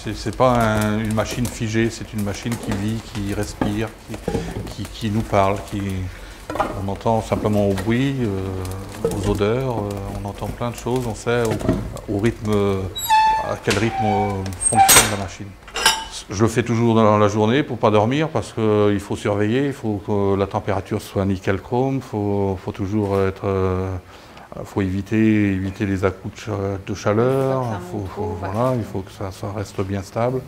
C'est pas une machine figée, c'est une machine qui vit, qui respire, qui nous parle. On entend simplement au bruit, aux odeurs, on entend plein de choses, on sait au rythme, à quel rythme fonctionne la machine. Je le fais toujours dans la journée pour ne pas dormir parce qu'il faut surveiller, il faut que la température soit nickel chrome, il faut toujours être... faut éviter les à-coups de chaleur, il faut que ça reste bien stable.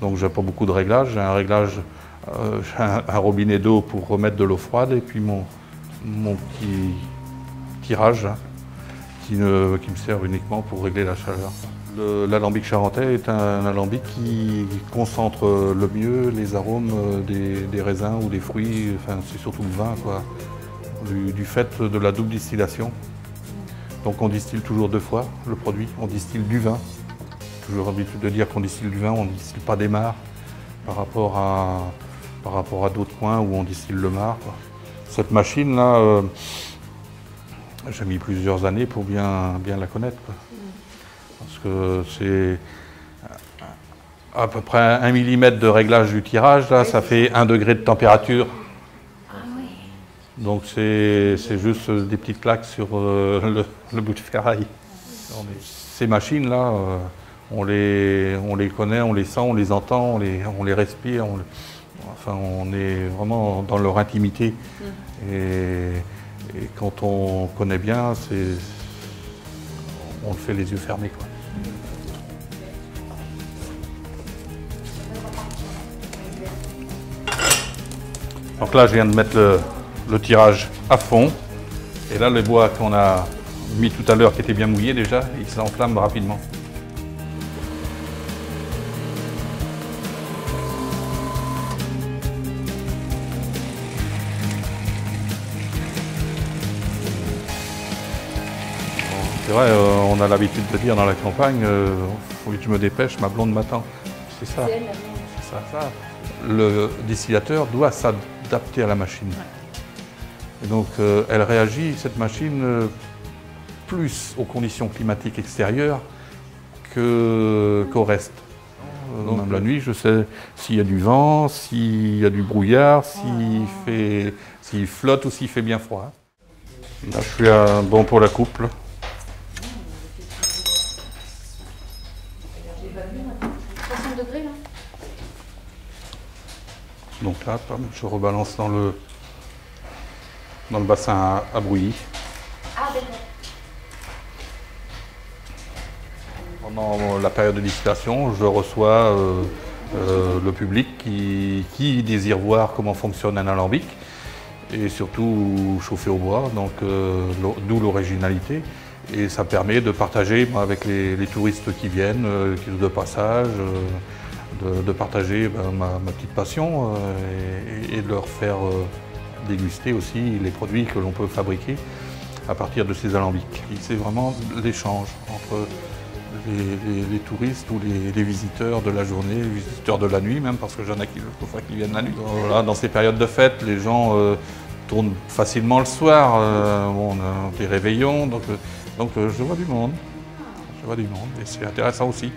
Donc j'ai pas beaucoup de réglages, j'ai un réglage, un robinet d'eau pour remettre de l'eau froide et puis mon petit tirage qui me sert uniquement pour régler la chaleur. L'alambic charentais est un alambic qui concentre le mieux les arômes des raisins ou des fruits, enfin c'est surtout le vin quoi, du fait de la double distillation. Donc on distille toujours 2 fois le produit, on distille du vin. Toujours l'habitude de dire qu'on distille du vin, on ne distille pas des mares par rapport à d'autres coins où on distille le marc. Cette machine-là, j'ai mis plusieurs années pour bien la connaître. Quoi. Parce que c'est à peu près 1 mm de réglage du tirage, là, ça fait 1 degré de température. Donc c'est juste des petites claques sur le bout de ferraille. Ces machines-là, on les connaît, on les sent, on les entend, on les respire. On est vraiment dans leur intimité. Et quand on connaît bien, on le fait les yeux fermés, quoi. Donc là, je viens de mettre le tirage à fond. Et là, le bois qu'on a mis tout à l'heure, qui était bien mouillé déjà, il s'enflamme rapidement. C'est vrai, on a l'habitude de dire dans la campagne, faut que je me dépêche, ma blonde m'attend. C'est ça. C'est ça. Le distillateur doit s'adapter à la machine. Et donc elle réagit, cette machine, plus aux conditions climatiques extérieures qu'au reste. Même la nuit, je sais s'il y a du vent, s'il y a du brouillard, s'il flotte ou s'il fait bien froid. Là, je suis bon pour la coupe. Là. 60 degrés là. Donc là, je rebalance dans le bassin à bouillie. Ah d'accord. Pendant la période de distillation, je reçois le public qui désire voir comment fonctionne un alambic et surtout chauffer au bois, donc d'où l'originalité. Et ça permet de partager avec les touristes qui viennent, de passage, de partager ma petite passion et de leur faire déguster aussi les produits que l'on peut fabriquer à partir de ces alambics. C'est vraiment l'échange entre les touristes ou les visiteurs de la journée, les visiteurs de la nuit même, parce que j'en ai qui viennent la nuit. Voilà, dans ces périodes de fête, les gens tournent facilement le soir, on a des réveillons, donc je vois du monde. Et c'est intéressant aussi.